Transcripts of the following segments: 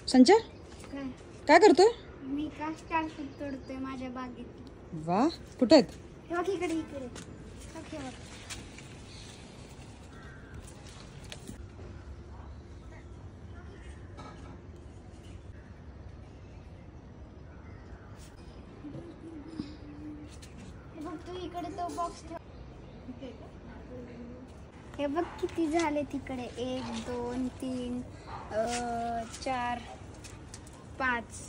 संजय काय करतोय? मी का स्टार फ्रूट तोडतोय माझ्या बागेत. वा, कुठे आहेत? हे बघ इकडे इकडे. हे बघ. हे बघ तू इकडे तो बॉक्स ठेव. हे बघ किती झाले तिकडे. 1 2 3 4 5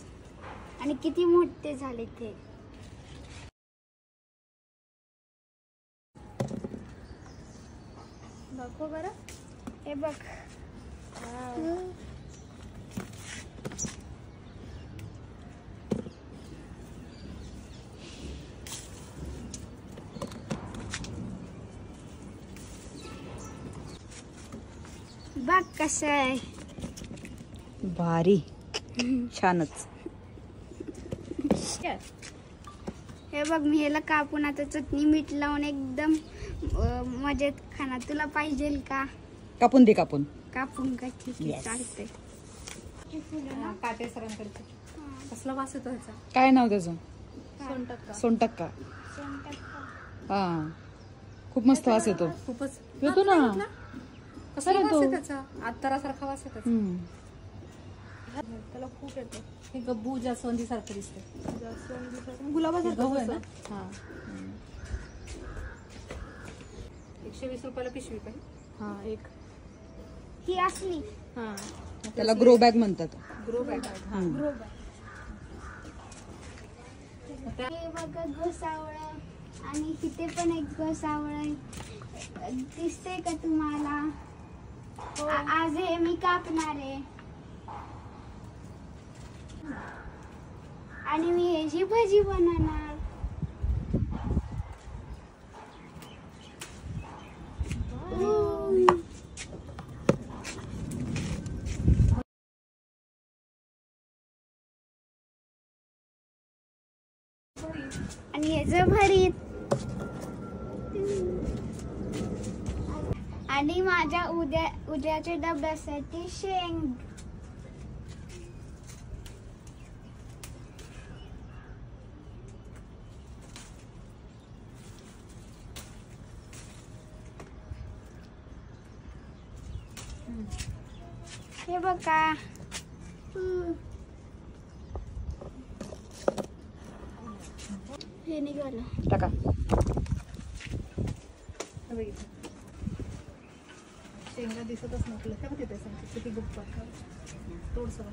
आणि किती मोठे झाले ते. बघ बरं. हे बघ. बघ कसं आहे. भारी, छानच. हे बघ मी ह्याला कापून आता चटणी मीठ लावून एकदम मजेत खाणार. तुला पाहिजे का? कापून दे. कापून का? ठीक आहे, चालतंय. काटे सरांकडे कसला वास येतो ह्याचा? काय नाव त्याचं? सोनटक्का. सोनटक्का. हा, खूप मस्त वास येतो. खूपच येतो ना. कसा वास आहे त्याचा? आत्तरासारखा वास आहे त्याचा. त्याला खूप येतो. हे गब्बू जास्वंदी सारखं दिसतं. गुलाबासारखं आहे ना. हा, 120 रुपयाला पिशवी का? हा, एक ही असली. हा, त्याला ग्रो बॅग म्हणतात. Grow bag. Grow bag. हे बघा घोसावळ आणि इथे पण एक घोसावळ दिसते का तुम्हाला? आज हे मी कापणार आहे आणि मी ह्याची भजी बनवणार. आणि ह्याचं भरीत. आणि माझ्या उद्याच्या डब्यासाठी शेंग. हे बघा. हे निघालं. टाका. शेंगा दिसतच नसलं का? तिथे सांगते किती गुप्त. तोड सगळं.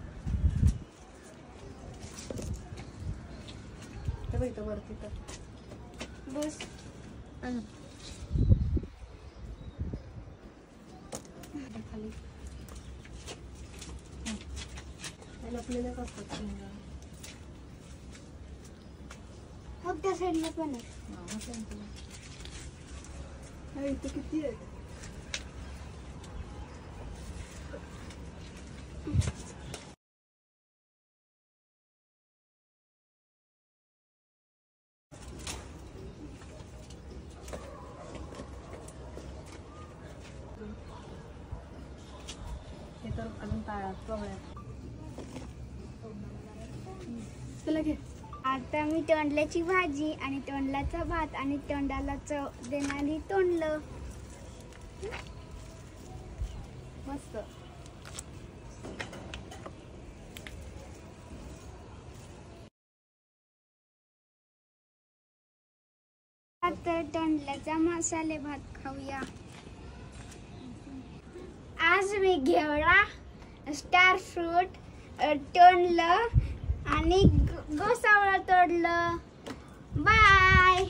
इथं वरती तर बस. खाली लपलेल्याच असतात शेंगा. मग त्या साईडला पण आहे. इथे किती आहेत? हे तर अजून कवळ्यात. चला घे. आता मी तोंडल्याची भाजी आणि तोंडल्याचा भात आणि तोंडाला चव देणारी तोंडलं. मस्त. आता तोंडल्याचा मसाले भात खाऊया. आज मी घेवडा, स्टार फ्रूट तोडलं आणि घोसावळ तोडलं. बाय.